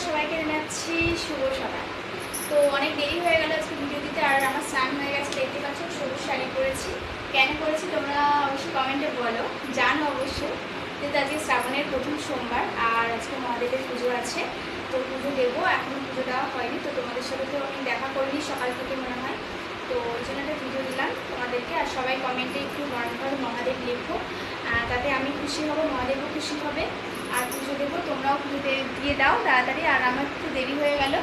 সবাইকে জানাচ্ছি শুভ সকাল। তো অনেক দেরি হয়ে গেল আজকে ভিডিও দিতে, আর আমার স্নান হয়ে গেছে, দেখতে পাচ্ছ সবুজ শাড়ি পরেছি। কেন করেছি তোমরা অবশ্যই কমেন্টে বলো, জানো অবশ্যই। যেহেতু আজকে শ্রাবণের প্রথম সোমবার আর আজকে মহাদেবের পুজো আছে, তো পুজো দেবো। এখনও পুজো দেওয়া হয়নি, তো তোমাদের সাথে তো আমি দেখা করিনি সকাল থেকে মনে হয়, তো ওই জন্য একটা ভিডিও দিলাম তোমাদেরকে। আর সবাই কমেন্টে একটু ঘর মহাদেব লেখো, তাতে আমি খুশি হব, মহাদেবও খুশি হবে। আর পুজো দেবো, তোমরাও পুজো দিয়ে দাও তাড়াতাড়ি। আর আমার একটু দেরি হয়ে গেল,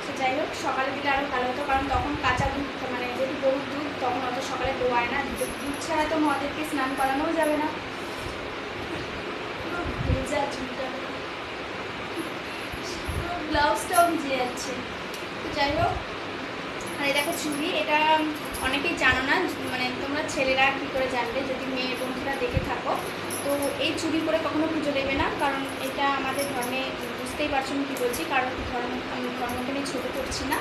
সে যাই হোক, সকালে দিলে আরও ভালো হতো, কারণ তখন কাঁচা দুধ, মানে যেহেতু গরুর দুধ, তখন অত সকালে দোয়ায় না। দুধ ছাড়া তো মহাদেবকে স্নান করানোও যাবে না। ভেজা চুলটা, ব্লাউজটাও ভিজে যাচ্ছে। তো যাই হোক, আর এই দেখো চুড়ি, এটা অনেকেই জানো না, মানে তোমরা ছেলেরা কী করে জানবে যদি মেয়ে বন্ধুরা দেখে থাকো। তো এই চুড়ি পরে কখনো পুজো দেবে না, কারণ এটা আমাদের ধর্মে, বুঝতেই পারছো আমি কী বলছি, কারণ ধর্মকে আমি ছোটো করছি না।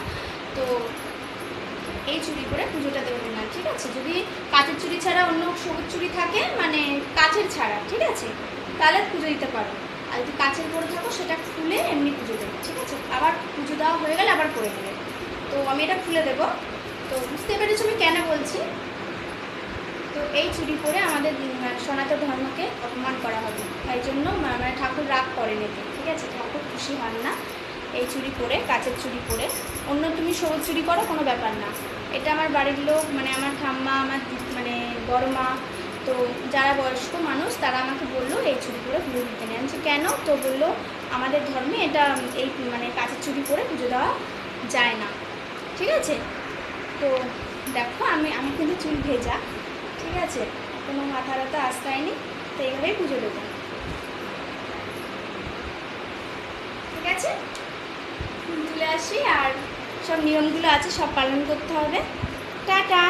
তো এই চুড়ি পরে পুজোটা দেবে না, ঠিক আছে? যদি কাচের চুড়ি ছাড়া অন্য সবুজ চুড়ি থাকে, মানে কাচের ছাড়া, ঠিক আছে, তাহলে পুজো দিতে পারো। আর যদি কাচের পরে থাকো সেটা খুলে এমনি পুজো দেবে, ঠিক আছে? আবার পুজো দেওয়া হয়ে গেলে আবার করে নেবে। তো আমি এটা খুলে দেবো। তো বুঝতে পেরেছো আমি কেন বলছি। তো এই চুড়ি পরে আমাদের সনাতন ধর্মকে অপমান করা হবে, তাই জন্য মানে ঠাকুর রাগ করেন এতে, ঠিক আছে? ঠাকুর খুশি হন না এই চুড়ি পরে, কাচের চুড়ি পরে। অন্য তুমি সবুজ চুড়ি করো, কোনো ব্যাপার না। এটা আমার বাড়ির লোক, মানে আমার ঠাম্মা, আমার মানে বড় মা, তো যারা বয়স্ক মানুষ তারা আমাকে বললো এই চুড়ি পরে পুজো দিতে নেই। আমি কেন? তো বললো আমাদের ধর্মে এটা এই মানে কাচের চুড়ি পরে পুজো দেওয়া যায় না, ঠিক আছে? তো দেখো আমি কিন্তু চুল ভেজা, ঠিক আছে, কোনো মাথা ব্যথা আসতেনি, তো এইভাবেই পুজো দেবো, ঠিক আছে? ফুল তুলে আসি, আর সব নিয়মগুলো আছে সব পালন করতে হবে। টাটা।